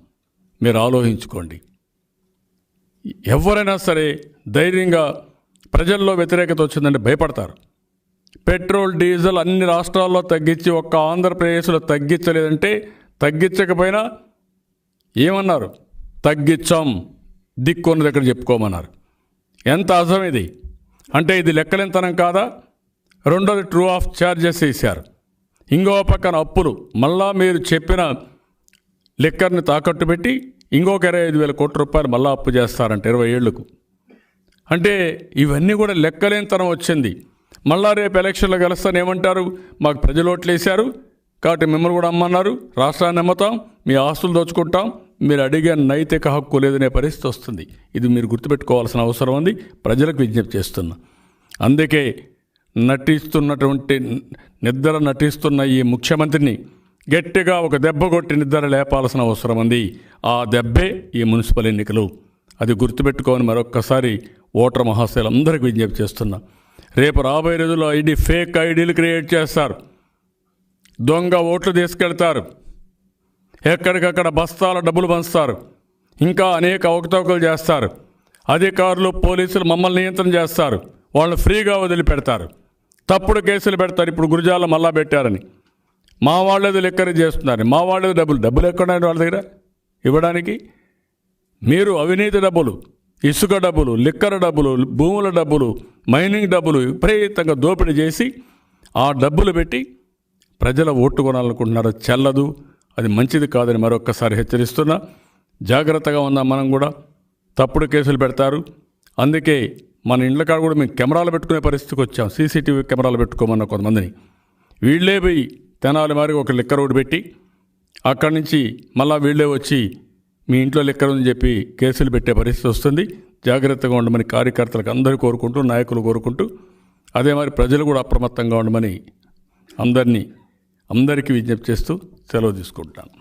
మీరు ఆలోచించుకోండి. ఎవరైనా సరే ధైర్యంగా, ప్రజల్లో వ్యతిరేకత వచ్చిందంటే భయపడతారు. పెట్రోల్, డీజిల్ అన్ని రాష్ట్రాల్లో తగ్గించి ఒక్క ఆంధ్రప్రదేశ్లో తగ్గించలేదంటే, తగ్గించకపోయినా ఏమన్నారు, తగ్గించాం, దిక్కున్న దగ్గర చెప్పుకోమన్నారు. ఎంత అర్థం ఇది అంటే, ఇది లెక్కలెంతనం కాదా? రెండోది ట్రూ ఆఫ్ ఛార్జెస్ వేశారు. ఇంకో పక్కన అప్పులు, మళ్ళా మీరు చెప్పిన లిక్కర్ని తాకట్టు పెట్టి ఇంకొక 25,000 కోట్ల రూపాయలు మళ్ళీ అప్పు చేస్తారంట 20 ఏళ్లకు. అంటే ఇవన్నీ కూడా లెక్కలేనితనం వచ్చింది. మళ్ళా రేపు ఎలక్షన్లో గెలుస్తాను ఏమంటారు, మాకు ప్రజలు ఓట్లు వేశారు కాబట్టి మిమ్మల్ని కూడా అమ్మన్నారు, రాష్ట్రాన్ని అమ్ముతాం, మీ ఆస్తులు దోచుకుంటాం, మీరు అడిగే నైతిక హక్కు లేదనే పరిస్థితి వస్తుంది. ఇది మీరు గుర్తుపెట్టుకోవాల్సిన అవసరం ఉంది. ప్రజలకు విజ్ఞప్తి చేస్తున్నా. అందుకే నిద్ర నటిస్తున్న ఈ ముఖ్యమంత్రిని గట్టిగా ఒక దెబ్బ కొట్టి నిద్ర లేపాల్సిన అవసరం ఉంది. ఆ దెబ్బే ఈ మున్సిపల్ ఎన్నికలు. అది గుర్తుపెట్టుకోని మరొక్కసారి ఓటర్ మహాశయులందరికీ విజ్ఞప్తి చేస్తున్నా. రేపు రాబోయే రోజుల్లో ఫేక్ ఐడీలు క్రియేట్ చేస్తారు, దొంగ ఓట్లు తీసుకెళ్తారు, ఎక్కడికక్కడ బస్తాల డబ్బులు పంచుతారు, ఇంకా అనేక అవకతవకలు చేస్తారు. అధికారులు పోలీసులు మమ్మల్ని నియంత్రణ చేస్తారు, వాళ్ళని ఫ్రీగా వదిలిపెడతారు, తప్పుడు కేసులు పెడతారు. ఇప్పుడు గురజాల మళ్ళా పెట్టారని మా వాళ్ళేదో లెక్కరి చేస్తున్నారు, మా వాళ్ళేదో డబ్బులు ఎక్కడండి వాళ్ళ దగ్గర ఇవ్వడానికి. మీరు అవినీతి డబ్బులు, ఇసుక డబ్బులు, లిక్కర్ డబ్బులు, భూముల డబ్బులు, మైనింగ్ డబ్బులు విపరీతంగా దోపిడీ చేసి ఆ డబ్బులు పెట్టి ప్రజల ఓటు కొనాలనుకుంటున్నారు. చెల్లదు, అది మంచిది కాదని మరొక్కసారి హెచ్చరిస్తున్నా. జాగ్రత్తగా ఉందాం మనం కూడా. తప్పుడు కేసులు పెడతారు. అందుకే మన ఇండ్ల కాడ కూడా మేము కెమెరాలు పెట్టుకునే పరిస్థితికి వచ్చాం. సీసీటీవీ కెమెరాలు పెట్టుకోమన్న కొంతమందిని. వీళ్ళే పోయి తెనాలి మారి ఒక లిక్కర్ రోడ్డు పెట్టి అక్కడి నుంచి మళ్ళీ వీళ్ళే వచ్చి మీ ఇంట్లో లిక్కర్ ఉందని చెప్పి కేసులు పెట్టే పరిస్థితి వస్తుంది. జాగ్రత్తగా ఉండమని కార్యకర్తలకు అందరూ కోరుకుంటూ, నాయకులు కోరుకుంటూ, అదే మరి ప్రజలు కూడా అప్రమత్తంగా ఉండమని అందరికీ విజ్ఞప్తి చేస్తూ సెలవు తీసుకుంటాను.